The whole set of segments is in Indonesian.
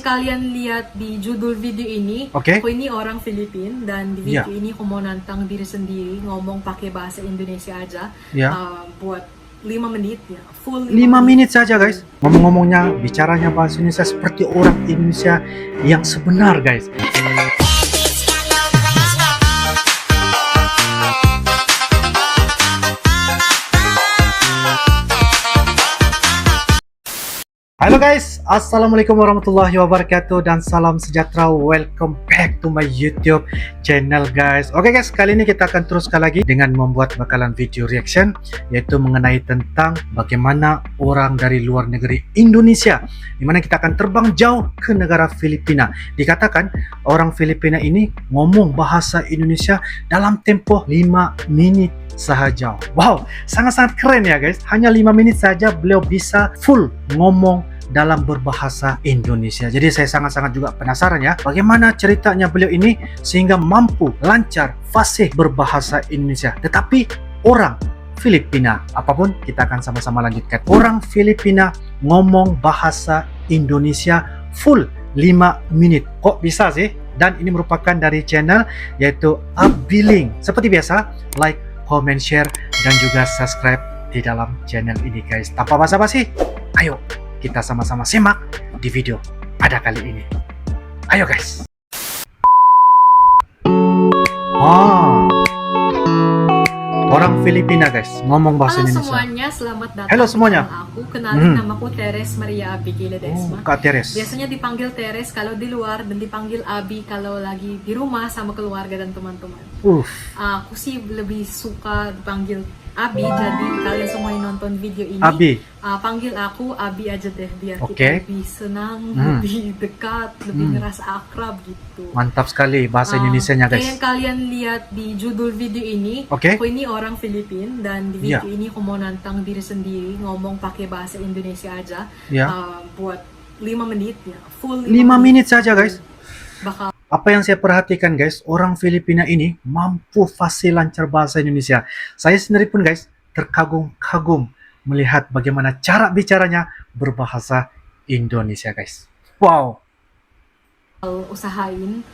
Kalian lihat di judul video ini, Oke. Aku ini orang Filipin dan di video ini aku mau nantang diri sendiri ngomong pakai bahasa Indonesia aja buat 5 menit ya, full 5 menit saja guys. Ngomong-ngomongnya, bicaranya bahasa Indonesia seperti orang Indonesia yang sebenar guys. Halo guys, assalamualaikum warahmatullahi wabarakatuh dan salam sejahtera. Welcome back to my YouTube channel guys. Oke guys, kali ini kita akan teruskan lagi dengan membuat bakalan video reaction, yaitu mengenai tentang bagaimana orang dari luar negeri Indonesia, dimana kita akan terbang jauh ke negara Filipina. Dikatakan orang Filipina ini ngomong bahasa Indonesia dalam tempo 5 menit sahaja. Wow, sangat-sangat keren ya guys. Hanya 5 menit saja beliau bisa full ngomong dalam berbahasa Indonesia. Jadi saya sangat-sangat juga penasaran ya, bagaimana ceritanya beliau ini sehingga mampu lancar fasih berbahasa Indonesia. Tetapi orang Filipina, apapun kita akan sama-sama lanjutkan. Orang Filipina ngomong bahasa Indonesia full 5 menit. Kok bisa sih? Dan ini merupakan dari channel yaitu Abiling. Seperti biasa, like, comment, share, dan juga subscribe di dalam channel ini guys. Tanpa basa-basi, ayo kita sama-sama simak di video pada kali ini. Ayo guys. Orang Filipina guys, ngomong bahasa Indonesia. Halo semuanya, selamat datang. Halo semuanya. Aku kenalin namaku Teres Maria Abi Ledesma. Kak Teres. Biasanya dipanggil Teres kalau di luar dan dipanggil Abi kalau lagi di rumah sama keluarga dan teman-teman. Aku sih lebih suka dipanggil Abi, jadi kalian semua yang nonton video ini Abi. Panggil aku Abi aja deh, biar kita lebih senang, lebih dekat, lebih ngerasa akrab gitu. Mantap sekali bahasa Indonesianya guys. Kayak yang kalian lihat di judul video ini, Aku ini orang Filipin dan di video ini aku mau nantang diri sendiri ngomong pakai bahasa Indonesia aja buat 5 menit ya, full 5 menit saja guys. Bakal apa yang saya perhatikan guys, orang Filipina ini mampu fasih lancar bahasa Indonesia. Saya sendiri pun guys terkagum-kagum melihat bagaimana cara bicaranya berbahasa Indonesia guys. Wow. Usahain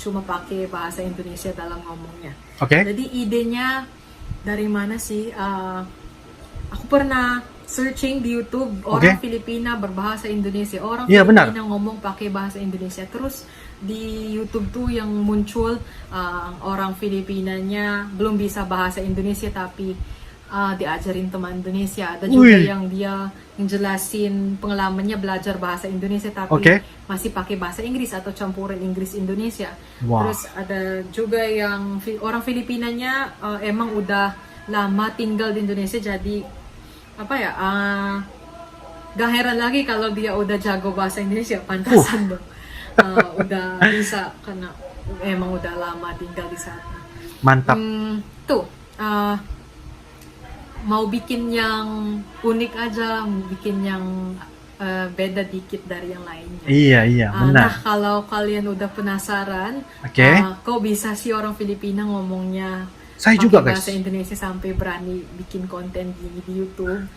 cuma pakai bahasa Indonesia dalam ngomongnya. Jadi idenya dari mana sih? Aku pernah searching di YouTube orang Filipina berbahasa Indonesia, orang Filipina ngomong pakai bahasa Indonesia. Terus di YouTube tuh yang muncul orang Filipinanya belum bisa bahasa Indonesia tapi diajarin teman Indonesia. Ada juga yang dia ngejelasin pengalamannya belajar bahasa Indonesia tapi masih pakai bahasa Inggris atau campuran Inggris Indonesia. Terus ada juga yang orang Filipinanya emang udah lama tinggal di Indonesia, jadi gak heran lagi kalau dia udah jago bahasa Indonesia, pantasan dong. Udah bisa karena emang udah lama tinggal di sana. Mantap. Mau bikin yang unik aja, bikin yang beda dikit dari yang lainnya. Iya, benar. Nah, kalau kalian udah penasaran, kok bisa sih orang Filipina ngomongnya saya juga guys bahasa Indonesia sampai berani bikin konten gini di YouTube?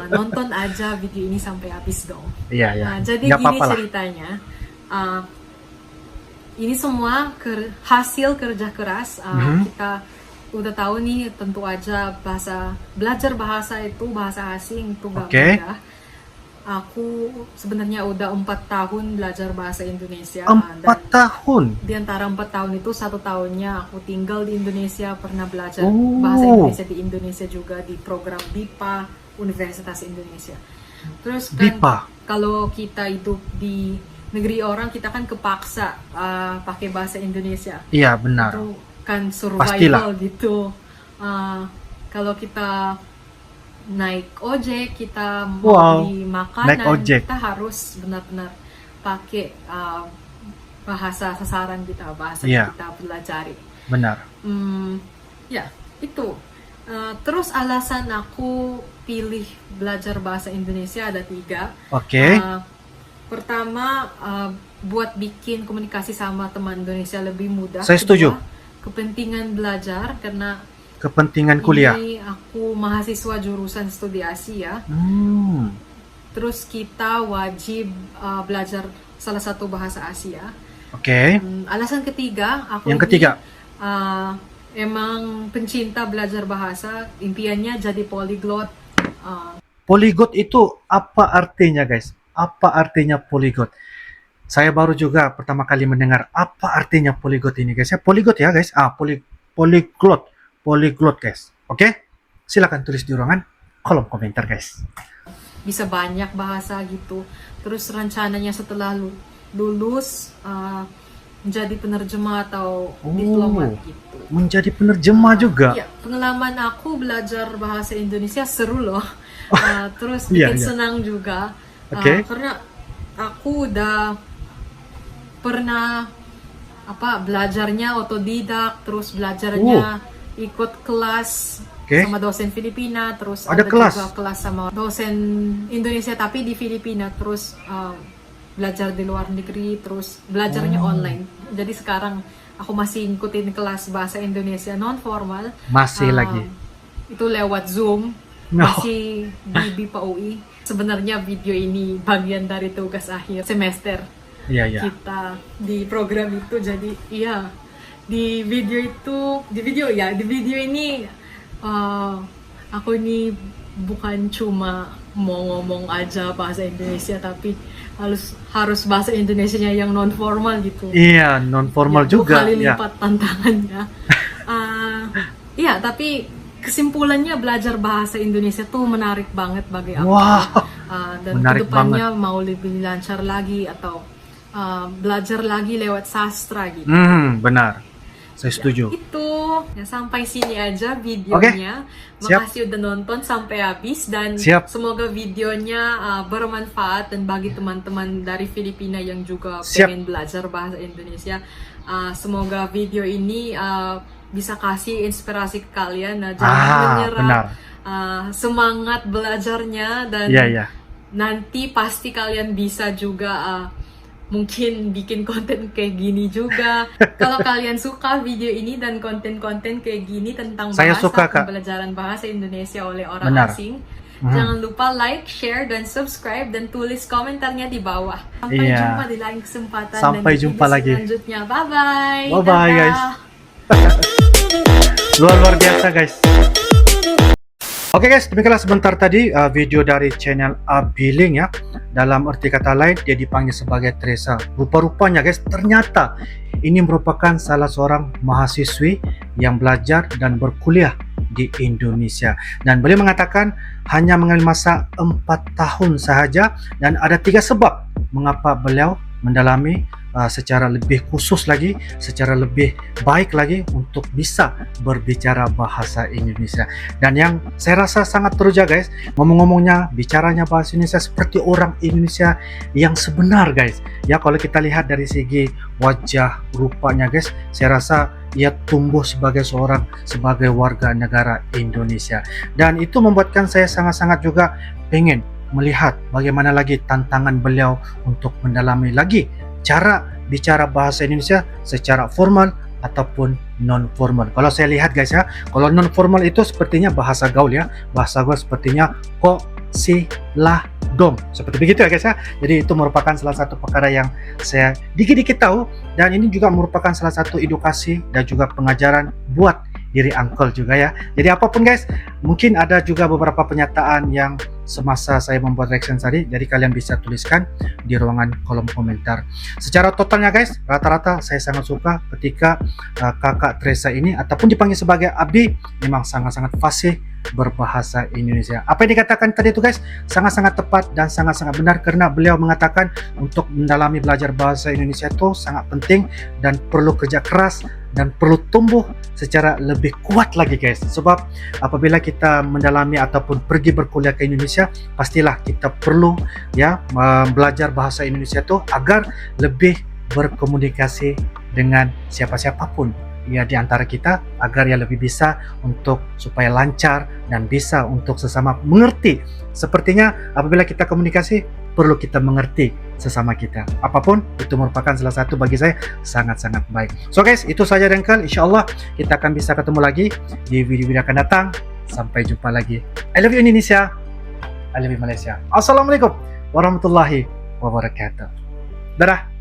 Nonton aja video ini sampai habis dong. Iya. Jadi gini ceritanya. Ini semua hasil kerja keras. Kita udah tahu nih, tentu aja belajar bahasa itu, bahasa asing itu gak mudah. Aku sebenarnya udah 4 tahun belajar bahasa Indonesia. 4 tahun? Di antara 4 tahun itu 1 tahunnya aku tinggal di Indonesia, pernah belajar bahasa Indonesia di Indonesia juga di program BIPA Universitas Indonesia. Terus kan kalau kita hidup di negeri orang, kita kan kepaksa pakai bahasa Indonesia. Iya benar. Itu kan survival gitu. Kalau kita naik ojek, kita mau beli makanan, kita harus benar-benar pakai bahasa sasaran kita, bahasa kita pelajari. Benar. Ya itu. Terus alasan aku pilih belajar bahasa Indonesia ada 3. Pertama, buat bikin komunikasi sama teman Indonesia lebih mudah. Saya setuju. Kepentingan belajar, karena kepentingan kuliah. Ini aku mahasiswa jurusan studi Asia. Terus kita wajib belajar salah satu bahasa Asia. Oke. Alasan ketiga, aku Yang ketiga. Emang pencinta belajar bahasa, impiannya jadi polyglot. Polyglot itu apa artinya, guys? Apa artinya polyglot? Saya baru juga pertama kali mendengar apa artinya polyglot ini, guys. Ya, polyglot ya, guys. Polyglot. Polyglot, guys. Oke? Silakan tulis di ruangan kolom komentar, guys. Bisa banyak bahasa gitu. Terus rencananya setelah lulus menjadi penerjemah atau diplomat gitu. Menjadi penerjemah juga. Iya, pengalaman aku belajar bahasa Indonesia seru loh. Terus Iya, bikin iya. senang juga. Oke. Karena aku udah pernah belajarnya otodidak, terus belajarnya ikut kelas sama dosen Filipina, terus Ada kelas? juga kelas sama dosen Indonesia tapi di Filipina, terus belajar di luar negeri, terus belajarnya online. Jadi sekarang aku masih ngikutin kelas bahasa Indonesia non formal. Masih lagi. Itu lewat Zoom. Masih di BIPA UI. Sebenarnya video ini bagian dari tugas akhir semester. Iya, iya. Kita di program itu. Jadi iya, di video ini aku ini bukan cuma mau ngomong aja bahasa Indonesia, tapi harus bahasa Indonesianya yang non formal gitu. Iya, non formal juga. 2 kali lipat tantangannya. Iya, tapi kesimpulannya belajar bahasa Indonesia tuh menarik banget bagi aku. Dan kedepannya mau lebih lancar lagi atau belajar lagi lewat sastra gitu. Benar. Saya setuju. Itu ya, sampai sini aja videonya. Makasih udah nonton sampai habis dan semoga videonya bermanfaat dan bagi teman-teman dari Filipina yang juga pengen belajar bahasa Indonesia. Semoga video ini bisa kasih inspirasi ke kalian. Jangan menyerah. Semangat belajarnya dan nanti pasti kalian bisa juga mungkin bikin konten kayak gini juga. Kalau kalian suka video ini dan konten-konten kayak gini tentang pembelajaran bahasa Indonesia oleh orang asing, jangan lupa like, share, dan subscribe, dan tulis komentarnya di bawah. Sampai jumpa di lain kesempatan. Sampai jumpa lagi. Selanjutnya. Bye-bye. Bye-bye, guys. Luar biasa, guys. Oke guys, demikianlah sebentar tadi video dari channel Abiling ya. Dalam arti kata lain, dia dipanggil sebagai Teresa. Rupa-rupanya guys, ternyata ini merupakan salah seorang mahasiswi yang belajar dan berkuliah di Indonesia. Dan beliau mengatakan hanya mengambil masa 4 tahun sahaja, dan ada 3 sebab mengapa beliau mendalami secara lebih khusus lagi, secara lebih baik lagi untuk bisa berbicara bahasa Indonesia. Dan yang saya rasa sangat teruja guys, ngomong-ngomongnya, bicaranya bahasa Indonesia seperti orang Indonesia yang sebenar guys. Ya, kalau kita lihat dari segi wajah, rupanya guys, saya rasa ia tumbuh sebagai warga negara Indonesia. Dan itu membuatkan saya sangat-sangat juga pengen melihat bagaimana lagi tantangan beliau untuk mendalami lagi cara bicara bahasa Indonesia secara formal ataupun non formal. Kalau saya lihat guys ya, kalau non formal itu sepertinya bahasa gaul ya, bahasa gaul sepertinya kok si lah dong, seperti begitu ya guys ya. Jadi itu merupakan salah satu perkara yang saya dikit-dikit tahu, dan ini juga merupakan salah satu edukasi dan juga pengajaran buat diri uncle juga ya. Jadi apapun guys, mungkin ada juga beberapa pernyataan yang semasa saya membuat reaction tadi, jadi kalian bisa tuliskan di ruangan kolom komentar. Secara totalnya guys, rata-rata saya sangat suka ketika kakak Teresa ini ataupun dipanggil sebagai Abi, memang sangat-sangat fasih berbahasa Indonesia. Apa yang dikatakan tadi itu guys, sangat-sangat tepat dan sangat-sangat benar, karena beliau mengatakan untuk mendalami belajar bahasa Indonesia itu sangat penting dan perlu kerja keras dan perlu tumbuh secara lebih kuat lagi guys. Sebab apabila kita mendalami ataupun pergi berkuliah ke Indonesia, pastilah kita perlu ya belajar bahasa Indonesia itu agar lebih berkomunikasi dengan siapa-siapapun ya di antara kita, agar ya lebih bisa untuk supaya lancar dan bisa untuk sesama mengerti. Sepertinya apabila kita komunikasi, perlu kita mengerti sesama kita. Apapun itu merupakan salah satu bagi saya sangat-sangat baik. So guys, itu saja Dengkel. Insya Allah kita akan bisa ketemu lagi di video-video akan datang. Sampai jumpa lagi. I love you Indonesia. I love you Malaysia. Assalamualaikum warahmatullahi wabarakatuh. Dadah.